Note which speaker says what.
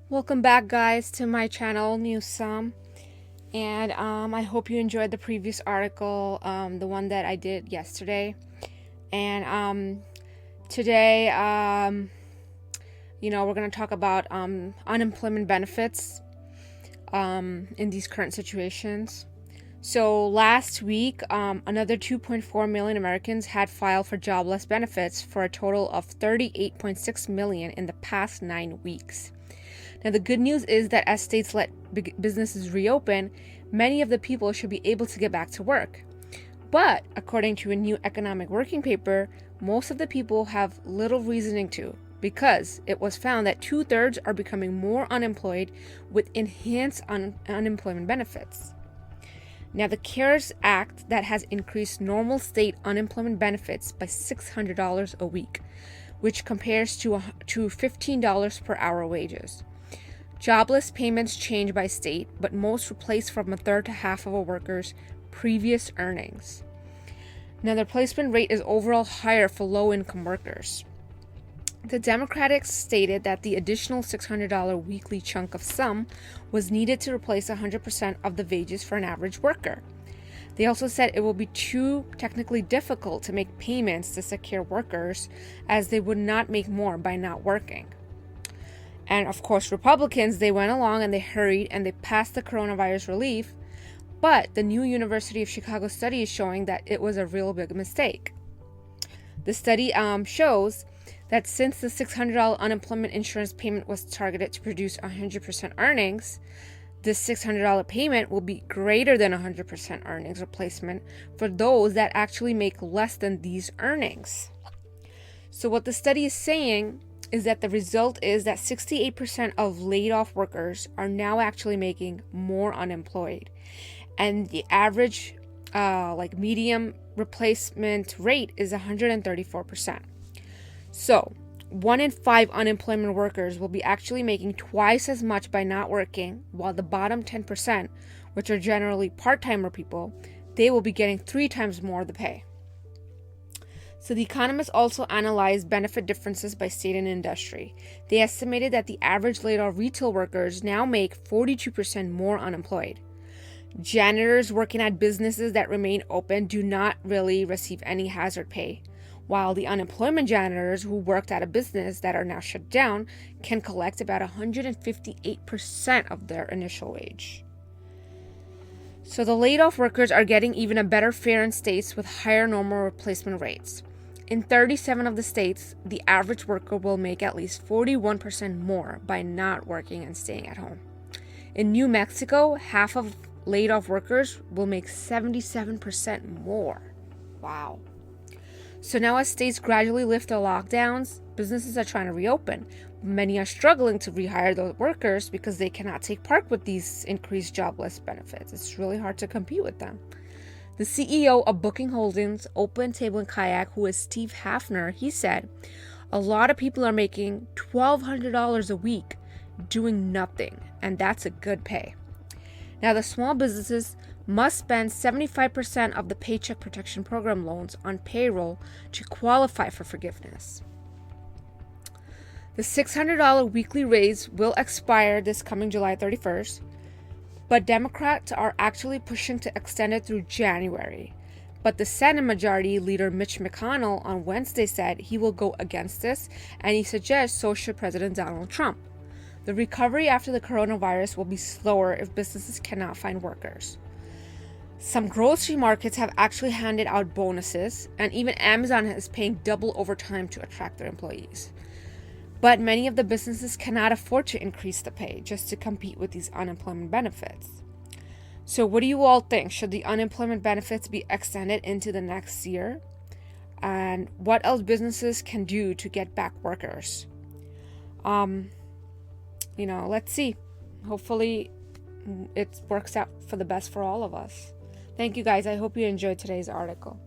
Speaker 1: Welcome back, guys, to my channel, New Some. And I hope you enjoyed the previous article, the one that I did yesterday. And today, we're going to talk about unemployment benefits in these current situations. So last week, another 2.4 million Americans had filed for jobless benefits for a total of 38.6 million in the past 9 weeks. Now, the good news is that as states let businesses reopen, many of the people should be able to get back to work. But according to a new economic working paper, most of the people have little reasoning to, because it was found that 2/3 are becoming more unemployed with enhanced unemployment benefits. Now, the CARES Act that has increased normal state unemployment benefits by $600 a week, which compares to $15 per hour wages. Jobless payments change by state, but most replace from a third to half of a worker's previous earnings. Now, the replacement rate is overall higher for low-income workers. The Democrats stated that the additional $600 weekly chunk of sum was needed to replace 100% of the wages for an average worker. They also said it will be too technically difficult to make payments to secure workers, as they would not make more by not working. And of course, Republicans, they went along and they hurried and they passed the coronavirus relief, but the new University of Chicago study is showing that it was a real big mistake. The study shows that since the $600 unemployment insurance payment was targeted to produce 100% earnings, this $600 payment will be greater than 100% earnings replacement for those that actually make less than these earnings. So what the study is saying is that the result is that 68% of laid off workers are now actually making more unemployed. And the average medium replacement rate is 134%. So 1 in 5 unemployment workers will be actually making twice as much by not working, while the bottom 10%, which are generally part-timer people, they will be getting 3 times more the pay. So the economists also analyzed benefit differences by state and industry. They estimated that the average laid-off retail workers now make 42% more unemployed. Janitors working at businesses that remain open do not really receive any hazard pay, while the unemployment janitors who worked at a business that are now shut down can collect about 158% of their initial wage. So the laid-off workers are getting even a better fare in states with higher normal replacement rates. In 37 of the states, the average worker will make at least 41% more by not working and staying at home. In New Mexico, half of laid-off workers will make 77% more. Wow. So now as states gradually lift their lockdowns, businesses are trying to reopen. Many are struggling to rehire those workers because they cannot take part with these increased jobless benefits. It's really hard to compete with them. The CEO of Booking Holdings, Open Table and Kayak, who is Steve Hafner, he said, a lot of people are making $1,200 a week doing nothing, and that's a good pay. Now, the small businesses must spend 75% of the Paycheck Protection Program loans on payroll to qualify for forgiveness. The $600 weekly raise will expire this coming July 31st, but Democrats are actually pushing to extend it through January. But the Senate Majority Leader Mitch McConnell on Wednesday said he will go against this, and he suggests so should President Donald Trump. The recovery after the coronavirus will be slower if businesses cannot find workers. Some grocery markets have actually handed out bonuses, and even Amazon is paying double overtime to attract their employees. But many of the businesses cannot afford to increase the pay just to compete with these unemployment benefits. So what do you all think? Should the unemployment benefits be extended into the next year? And what else businesses can do to get back workers? Let's see. Hopefully it works out for the best for all of us. Thank you, guys. I hope you enjoyed today's article.